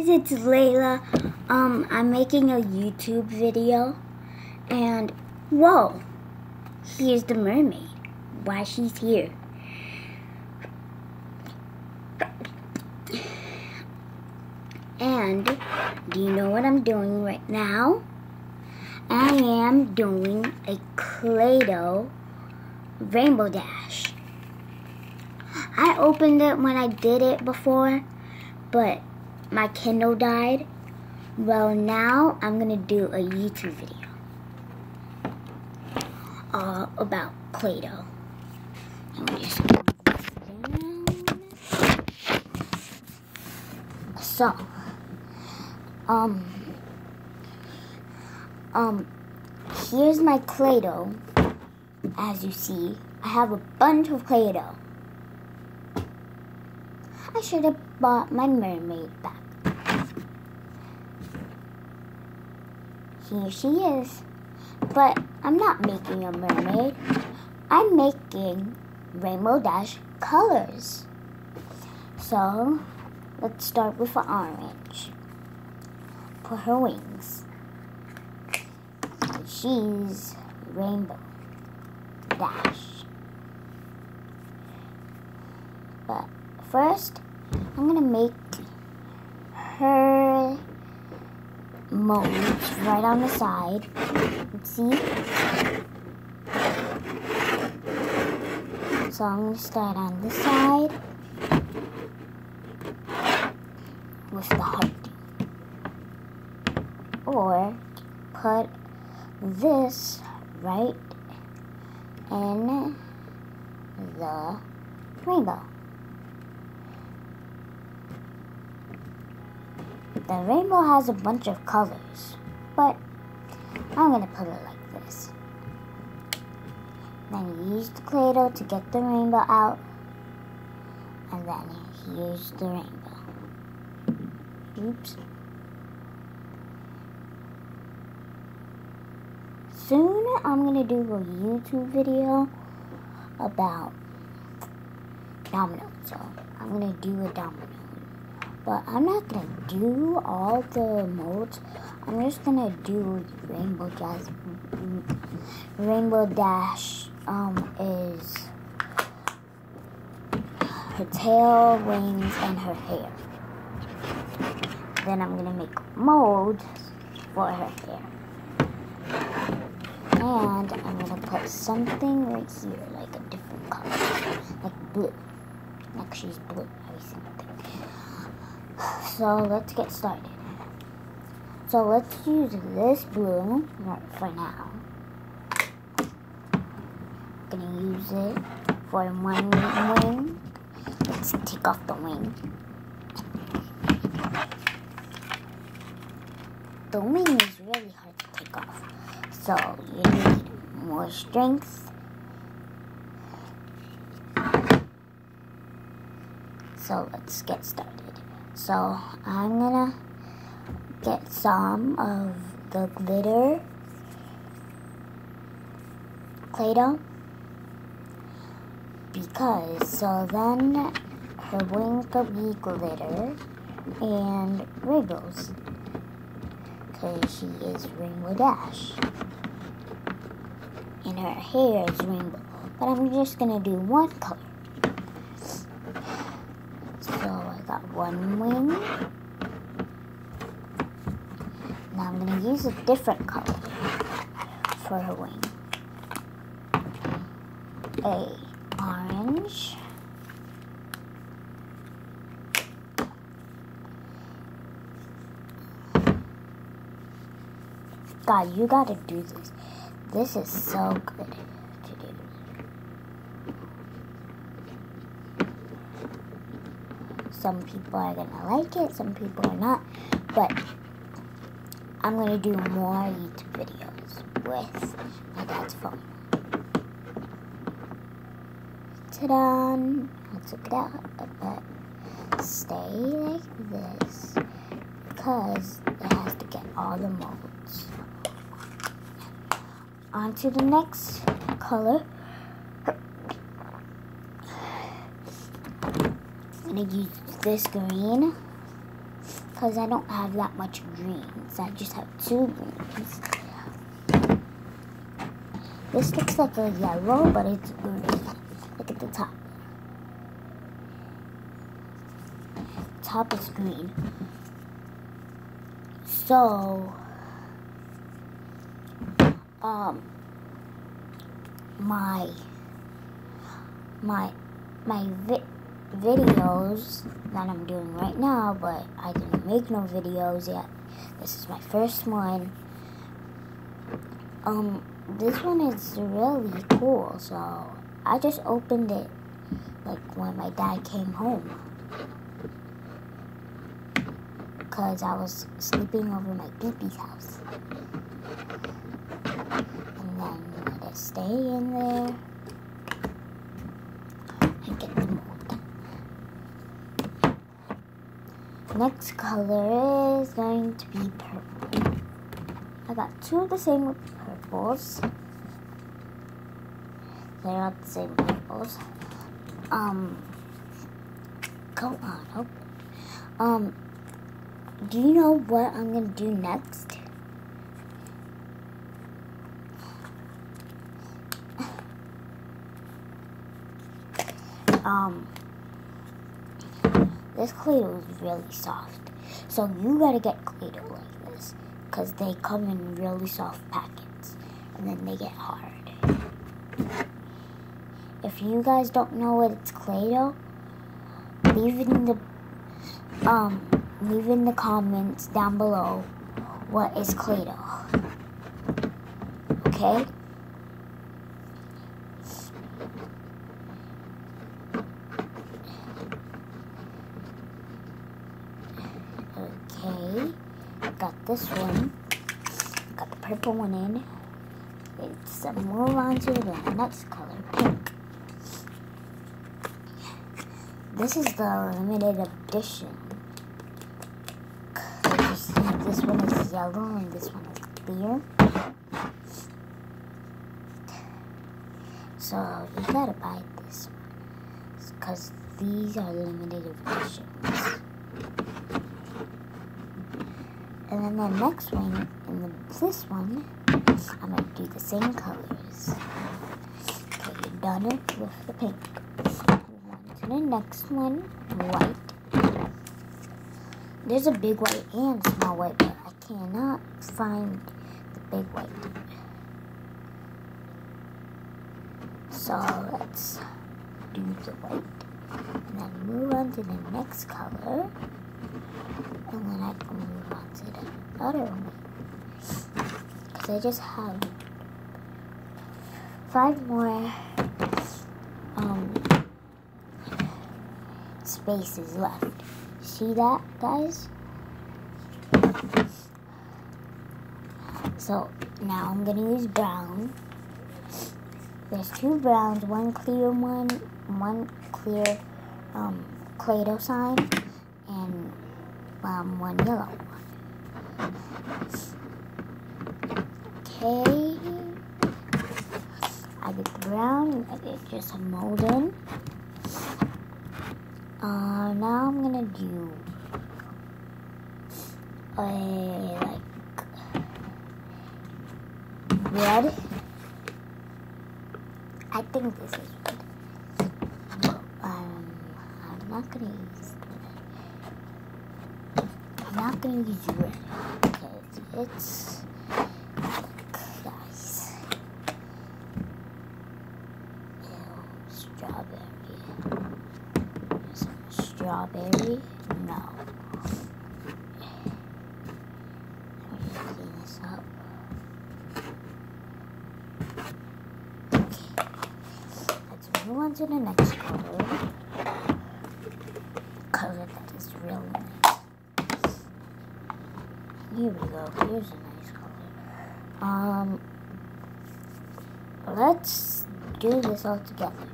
guys, it's Layla. I'm making a YouTube video, and whoa, here's the mermaid. Why she's here? And do you know what I'm doing right now? I am doing a Play-Doh Rainbow Dash. I opened it when I did it before, but my Kindle died. Well, now I'm gonna do a YouTube video all about Play-Doh. Let me just move this down. So, here's my Play-Doh. As you see, I have a bunch of Play-Doh. I should have bought my mermaid back. Here she is. But I'm not making a mermaid. I'm making Rainbow Dash colors. So, let's start with an orange for her wings. She's Rainbow Dash. But first, I'm gonna make her molds right on the side. Let's see. So I'm gonna start on this side with the heart. Or put this right in the rainbow. The rainbow has a bunch of colors, but I'm going to put it like this. Then you use the Play-Doh to get the rainbow out, and then here's the rainbow. Oops. Soon I'm going to do a YouTube video about dominoes, so I'm going to do a domino. But I'm not going to do all the molds. I'm just going to do Rainbow Dash is her tail, wings, and her hair. Then I'm going to make molds for her hair. And I'm going to put something right here, like a different color, like blue. Like she's blue, I think. So let's get started. So let's use this blue for now. I'm gonna use it for one wing. Let's take off the wing. The wing is really hard to take off, so you need more strength. So let's get started. So I'm gonna get some of the glitter Play-Doh, because so then her wings will be glitter and rainbows, because she is Rainbow Dash and her hair is rainbow. But I'm just gonna do one color. Got one wing. Now I'm going to use a different color for her wing. A orange. God, you got to do this. This is so good to do. Some people are going to like it, some people are not, but I'm going to do more YouTube videos with my dad's phone. Ta-da! I took it out, but stay like this, because it has to get all the molds. On to the next color. I'm going to use this green because I don't have that much greens. I just have 2 greens. This looks like a yellow, but it's green. Look at the top. Top is green. So, my videos that I'm doing right now, but I didn't make no videos yet. This is my first one. This one is really cool, so I just opened it like when my dad came home, because I was sleeping over my peepee's house, and then let it stay in there and get the mold. Next color is going to be purple. I got 2 of the same purples. They're not the same purples. Come on, open. Do you know what I'm gonna do next? This Play-Doh is really soft, so you gotta get Play-Doh like this, because they come in really soft packets, and then they get hard. If you guys don't know what it's Play-Doh, leave in the comments down below what is Play-Doh. Okay? Okay, got this one. Got the purple one in. Let's move on to the next color, pink. This is the limited edition. You see, this one is yellow and this one is clear. So you gotta buy this one, because these are limited editions. And then the next one, this one, I'm going to do the same colors. Okay, you're done with the pink. Move on to the next one, white. There's a big white and small white, but I cannot find the big white. So let's do the white. And then move on to the next color. And then I can move on to the other one. Because I just have 5 more spaces left. See that, guys? So now I'm gonna use brown. There's 2 browns, one clear one clear Play-Doh sign, and one yellow one. Okay, I get the brown, I get just a mold in. Now I'm gonna do like red. I think this is red. I'm not gonna use red. I'm not gonna use red because it's guys. Strawberry. Some strawberry? No. Let me just clean this up. Okay. Let's move on to the next color. Color that is really nice. Here we go. Here's a nice color. Let's do this all together.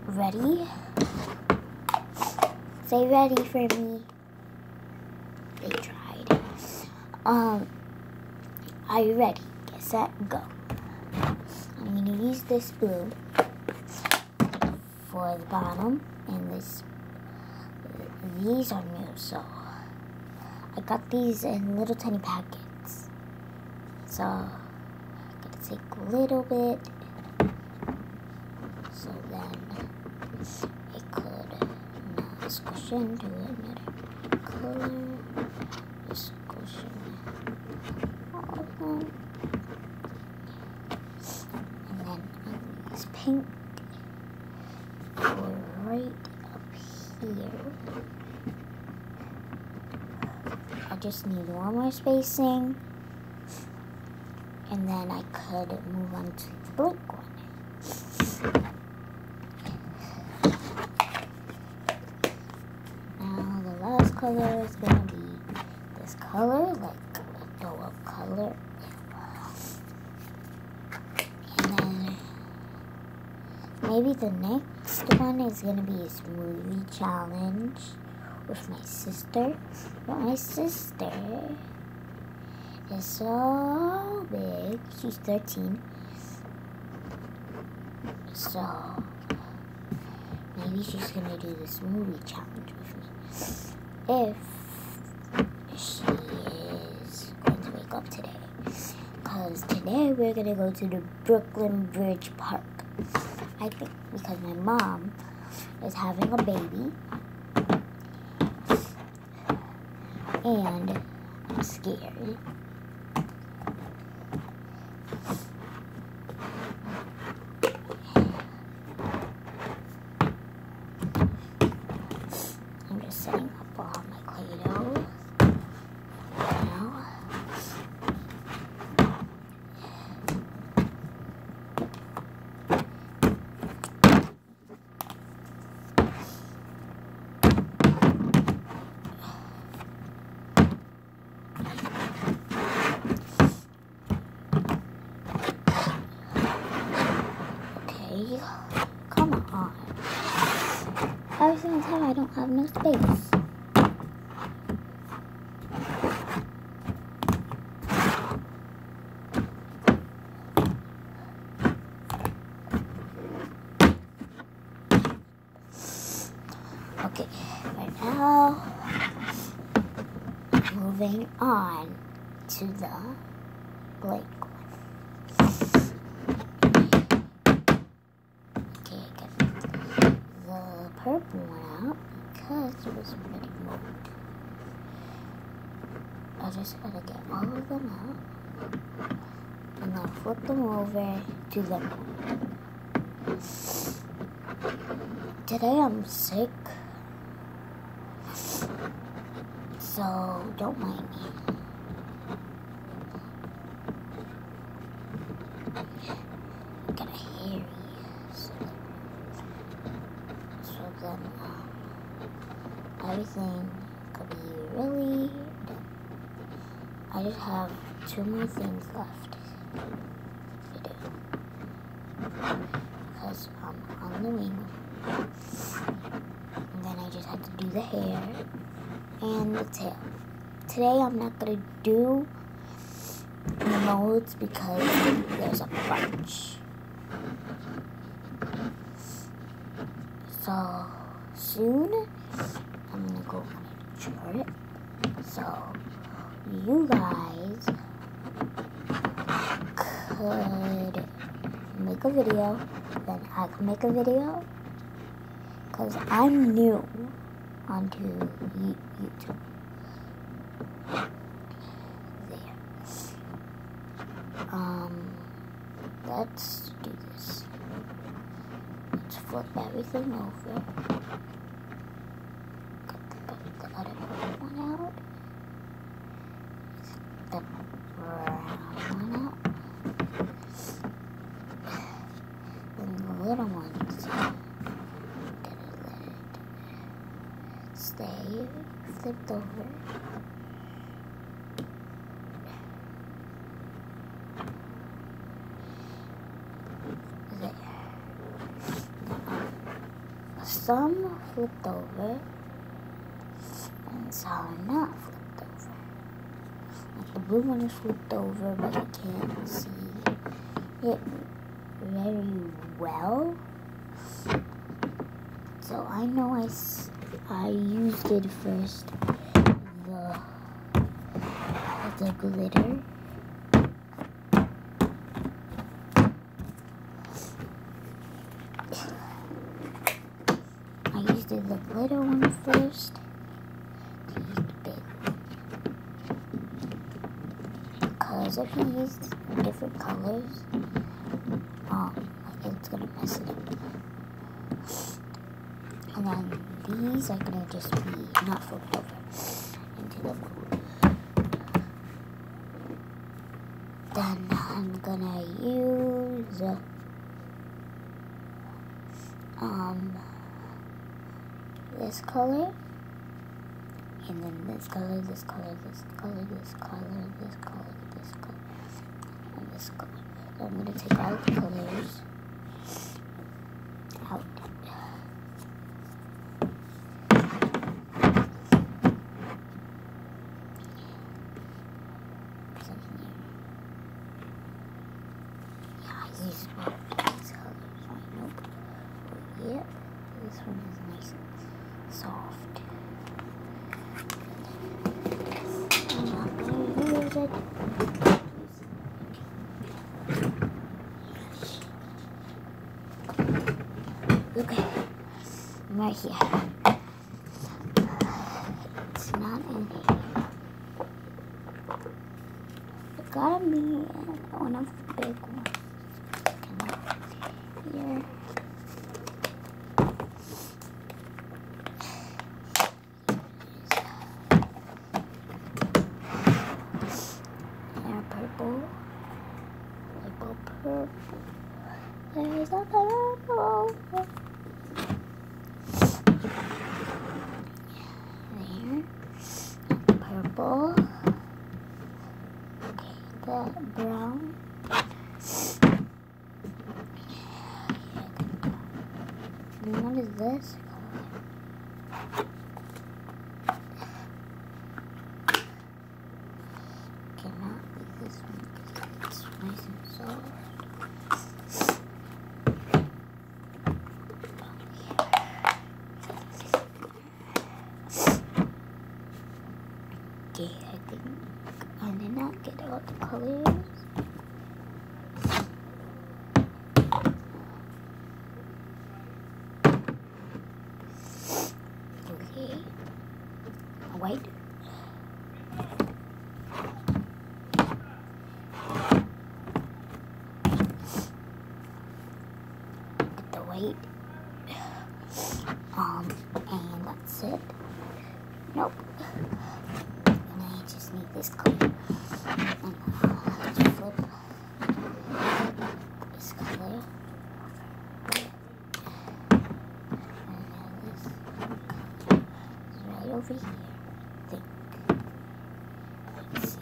Ready? Say ready for me. They tried. Are you ready? Get set, go. I'm gonna use this blue for the bottom and these are new, so I got these in little tiny packets. So I'm gonna take a little bit, so then it could not squish into another color. Just squish in all of them, and then I use pink for right up here. I just need one more spacing, and then I could move on to the black one. Now the last color is gonna be this color, like a dull color. And then maybe the next one is gonna be a smoothie challenge with my sister. But my sister is so big. She's 13. So maybe she's gonna do the smoothie challenge with me. If she is going to wake up today. Because today we're gonna go to the Brooklyn Bridge Park. I think because my mom is having a baby. And I'm scared. I'm just setting up all my Play-Doh now. Come on. Every single time I don't have no space. Okay, right now, moving on to the blank one. Purple one out because it was already moved. I just gotta get all of them out and then flip them over to the one. Today I'm sick, so don't mind me. I got a hairy. Everything could be really done. I just have 2 more things left to do because I'm on the wing, and then I just have to do the hair and the tail. Today I'm not gonna do the molds because there's a bunch. So soon I'm gonna go on a trip, so you guys could make a video, then I can make a video, because I'm new onto YouTube. There. Let's do this. Let's flip everything over. The other one out. The brown one out. And the little ones, I'm gonna let it stay flipped over. There. Some flipped over. And some are not flipped over. Like the blue one is flipped over, but you can't see it very well. So I know I used it first, the glitter. I used the glitter one first. Because if you use different colors, it's gonna mess it up. And then these are gonna just be not flipped over into the food. Then I'm gonna use this color, and then this color, this color, this color, this color, this color, this color, and this color. So I'm gonna take all the colors out. Use both these colors. Nope. Yep. This one is nice and soft. I'm not gonna use it. Okay. I'm right here. It's not in here. It gotta be one of the big ones. Here. Purple. There's a purple. There. Purple. Okay, the brown. And what is this color? Cannot be this one because it's nice and soft. Okay, I think I did not get all the colors. White. Get the white. And that's it. Nope. And I just need this color. And let's flip this color. And now this color is right over here. Let's see.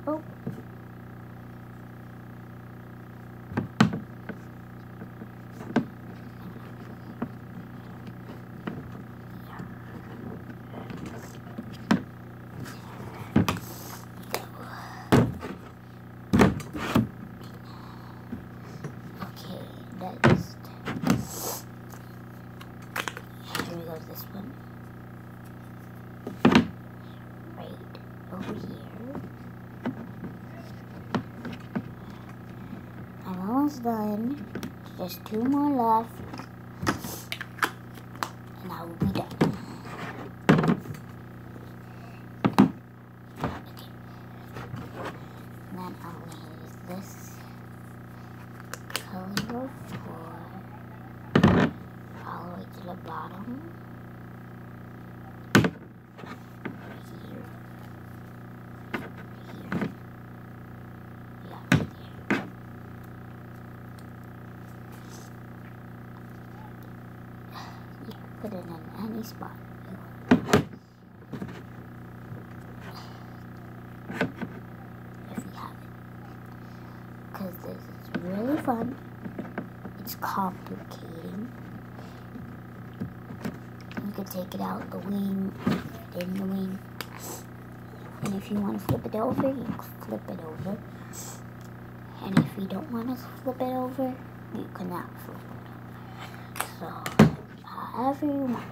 Oh. Here we go, this one. Right over here. I'm almost done. Just 2 more left. And I will be done. Okay. And then I'm going to use this color for all the way to the bottom. Here. Yeah, right there. You can put it in any spot you want. If you have it. Because this is really fun. It's complicating. You can take it out, the wing, in the wing. And if you want to flip it over, you can flip it over. And if you don't want to flip it over, you cannot flip it over. So, however you want.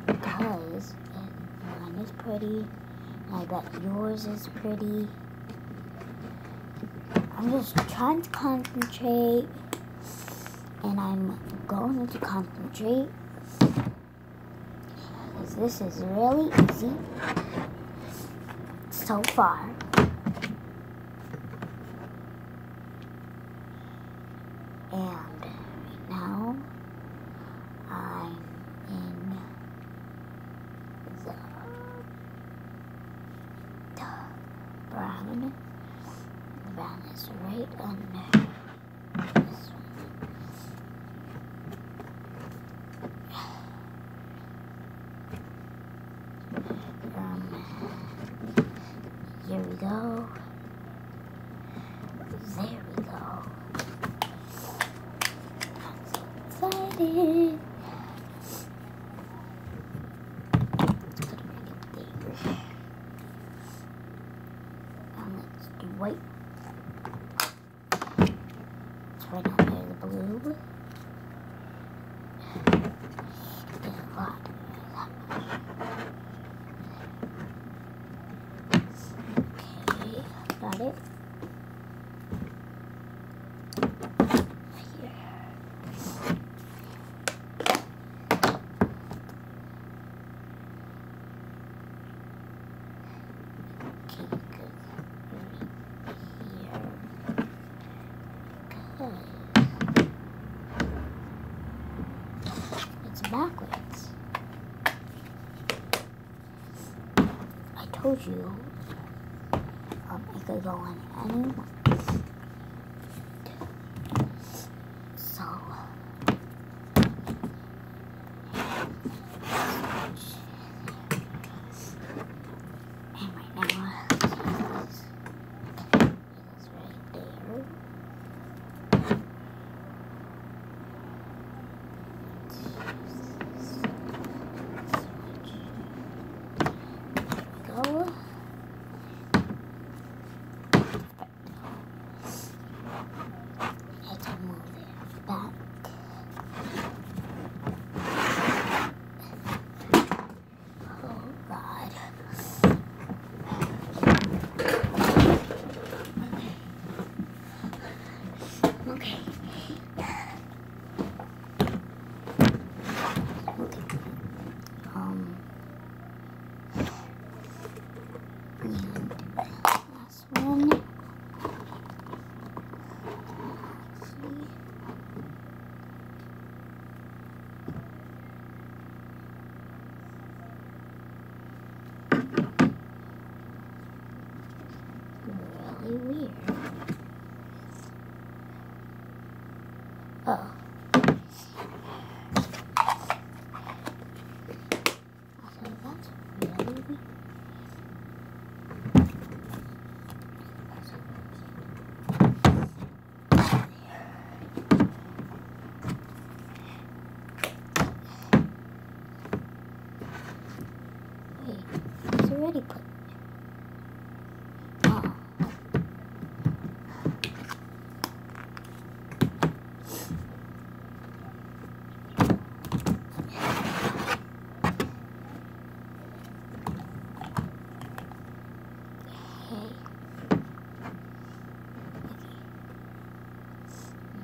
Because mine is pretty, and I bet yours is pretty. I'm just trying to concentrate, and I'm going to concentrate. Because this is really easy so far. And right now, I'm in the brown. The brown is right under this one. Here we go. There we go. I'm so excited. Let's do white. It's right under the blue. There's a lot. Okay, got it. Here. Okay, good. Here. Good. It's backwards. I told you it could go on anyone. So and right now it's right there. Go. Let's move it back. Oh God. Okay. And last one. Really weird. Oh. So that's really weird. Wait, it's already put. Oh. Okay.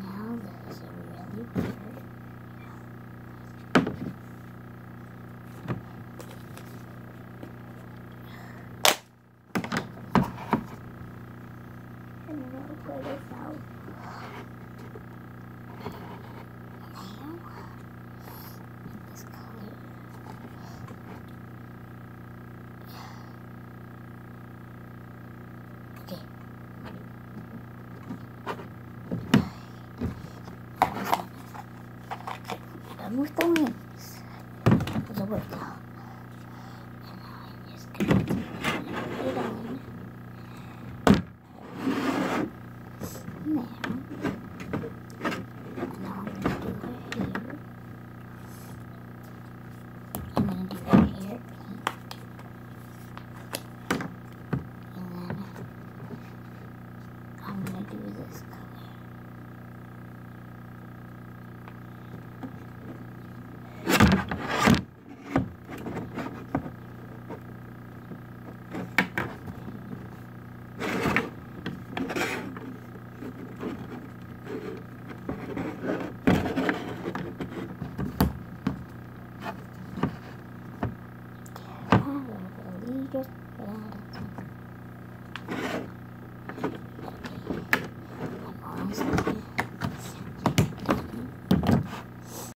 Now this is really weird. I'm gonna play this out. Now, this color. Okay. Done with the wings. There's a work out. And now I'm just gonna put it on. There. And now I'm gonna do her hair. I'm gonna do her hair pink. just